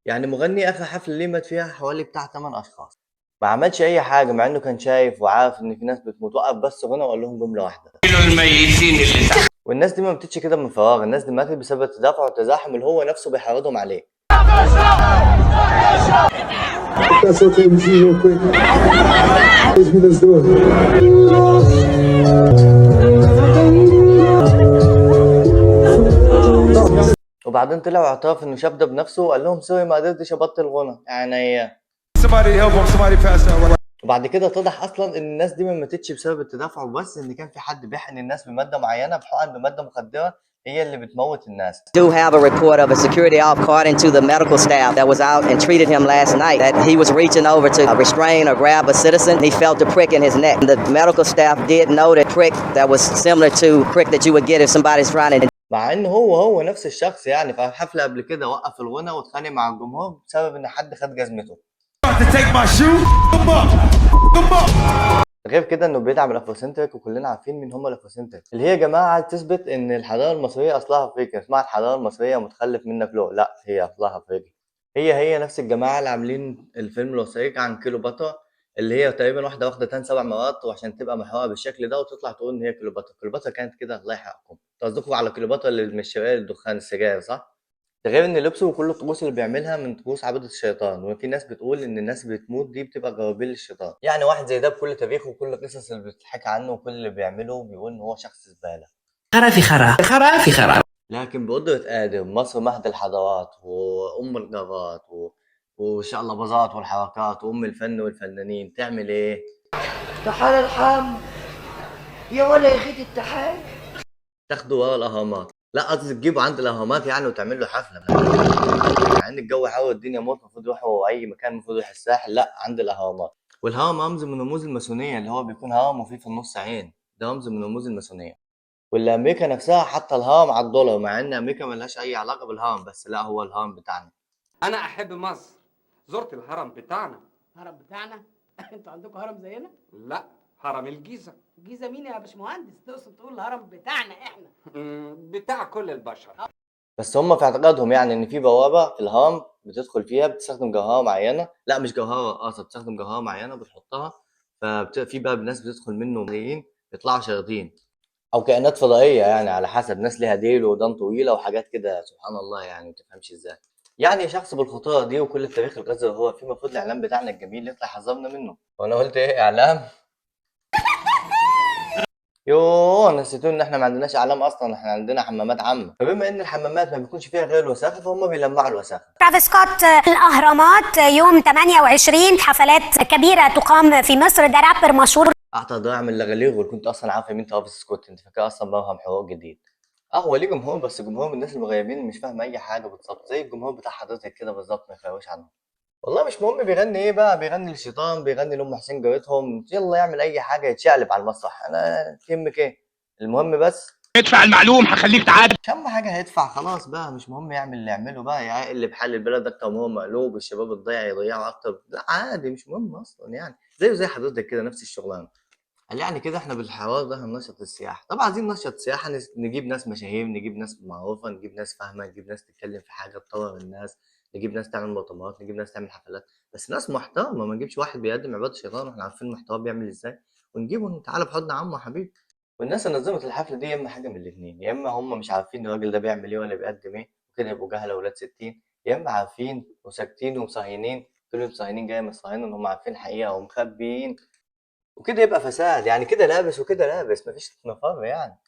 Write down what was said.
يعني مغني اخر حفله ليه مات فيها حوالي بتاع 8 اشخاص، ما عملش اي حاجه مع انه كان شايف وعارف ان في ناس بتموت، وقف بس غنى وقال لهم جمله واحده. الميتين اللي تحت. والناس دي ما بتتش كده من فراغ، الناس دي ماتت بسبب التدافع والتزاحم اللي هو نفسه بيحرضهم عليه. That's okay, we see real quick. Let's do it. وبعدين طلع واعترف انه شاف ده بنفسه وقال لهم سوري ما قدرتش ابطل غنى يعني. وبعد كده اتضح اصلا ان الناس دي ما ماتتش بسبب التدافع وبس، ان كان في حد بيحقن الناس بماده معينه، بحقن بماده مخدره هي اللي بتموت الناس. Do have a report of a security according to the medical staff that was out and treated him last night that he was reaching over to restrain or grab a citizen. He felt a prick in his neck. The medical staff did know that prick that was similar to prick that you would get if somebody's trying to. مع ان هو نفس الشخص يعني، في حفله قبل كده وقف الغنى واتخانق مع الجمهور بسبب ان حد خد جزمته. غير كده انه بيدعم الافروسنتريك، وكلنا عارفين مين هم الافروسنتريك، اللي هي جماعه تثبت ان الحضاره المصريه اصلها افريقي، اسمها الحضاره المصريه متخلف منك لو لا هي اصلها افريقي. هي نفس الجماعه اللي عاملين الفيلم الوثائقي عن كليوباترا، اللي هي تقريبا واخده تاني 7 مرات وعشان تبقى محورها بالشكل ده وتطلع تقول ان هي كليوباترا كانت كده الله يحرقكم. قصدكم على كليوباترا اللي مش شغال الدخان السجاير صح؟ ده غير ان لبسه وكل الطقوس اللي بيعملها من طقوس عبادة الشيطان، وفي ناس بتقول ان الناس بتموت دي بتبقى جوابين للشيطان. يعني واحد زي ده بكل تاريخه وكل القصص اللي بتحكي عنه وكل اللي بيعمله بيقول ان هو شخص زبالة. خرا في خرا خرا في خرا. لكن بقدرة قادر مصر مهد الحضارات وام الجارات والشقلباظات والحركات وام الفن والفنانين تعمل ايه؟ تعال الحام يا ولا يا خيت التحال. تاخده ورا الاهرامات، لا قصدي تجيبه عند الاهرامات يعني وتعمل له حفله، مع ان الجو حر الدنيا موت، المفروض يروحوا اي مكان، المفروض يروح الساحل، لا عند الاهرامات. والهرم رمز من رموز الماسونيه، اللي هو بيكون هرم وفيه في النص عين، ده رمز من رموز الماسونيه. واللي امريكا نفسها حاطه الهرم على الدولار، مع ان امريكا ملهاش اي علاقه بالهرم، بس لا هو الهرم بتاعنا. انا احب مصر، زرت الهرم بتاعنا. هرم بتاعنا؟ انتوا عندكم هرم زينا؟ لا، هرم الجيزه. الجيزه مين يا باشمهندس؟ تقصد تقول الهرم بتاعنا احنا؟ بتاع كل البشر. بس هم في اعتقادهم يعني ان في بوابه في الهرم بتدخل فيها بتستخدم جوهره معينه، لا مش جوهره اقصد، بتستخدم جوهره معينه بتحطها، ففي باب ناس بتدخل منه ملايين يطلعوا شياطين او كائنات فضائيه، يعني على حسب، ناس ليها ديل ودان طويله وحاجات كده سبحان الله يعني ما تفهمش ازاي. يعني شخص بالخطوره دي وكل التاريخ القذر هو في، المفروض الاعلام بتاعنا الجميل يطلع يحذرنا منه. وانا قلت ايه اعلام؟ يوه نسيتوا ان احنا ما عندناش اعلام اصلا، احنا عندنا حمامات عامه، فبما ان الحمامات ما بيكونش فيها غير الوساخه فهم بيلمعوا الوساخه. ترافيس سكوت الاهرامات يوم 28 حفلات كبيره تقام في مصر، ده رابر مشهور. اعتقد ضايع من اللغاليغ، واللي كنت اصلا عارفه مين ترافيس سكوت، انت فاكر اصلا موهم حوار جديد. هو ليه جمهور، بس جمهور من الناس المغيبين اللي مش فاهم اي حاجه بالظبط، زي الجمهور بتاع حضرتك كده بالظبط، ما يفرقوش عنهم. والله مش مهم بيغني ايه بقى، بيغني للشيطان، بيغني لام حسين جارتهم، يلا يعمل اي حاجه يتشقلب على المسرح، انا يهمك ايه؟ المهم بس ادفع المعلوم هخليك تعادل. مش اهم حاجه هيدفع خلاص بقى، مش مهم يعمل اللي يعمله بقى، يقلب حال البلد اكتر ما هو مقلوب، الشباب الضيع يضيعوا اكتر، لا عادي مش مهم اصلا يعني، زي حضرتك كده نفس الشغلانه. قال يعني كده احنا بالحوار ده هننشط السياحه، طبعا عايزين ننشط سياحه، نجيب ناس مشاهير، نجيب ناس معروفه، نجيب ناس فاهمه، نجيب ناس تتكلم في حاجه تطور الناس، نجيب ناس تعمل مؤتمرات، نجيب ناس تعمل حفلات، بس ناس محترمه، ما نجيبش واحد بيقدم عباده الشيطان واحنا عارفين المحتوى بيعمل ازاي ونجيبه تعالى بحضن عمه يا حبيبي. والناس اللي نظمت الحفله دي يا اما حاجه من الاثنين، يا اما هم مش عارفين الراجل ده بيعمل ايه ولا بيقدم ايه وكده يبقوا جهله ولاد ستين، يا اما عارفين وساكتين ومصهينين، كلهم صهينين جاي من الصهاينه ان هم عارفين الحقيقه ومخبيين، وكده يبقى فساد يعني، كده لابس وكده لابس، مفيش مفر يعني.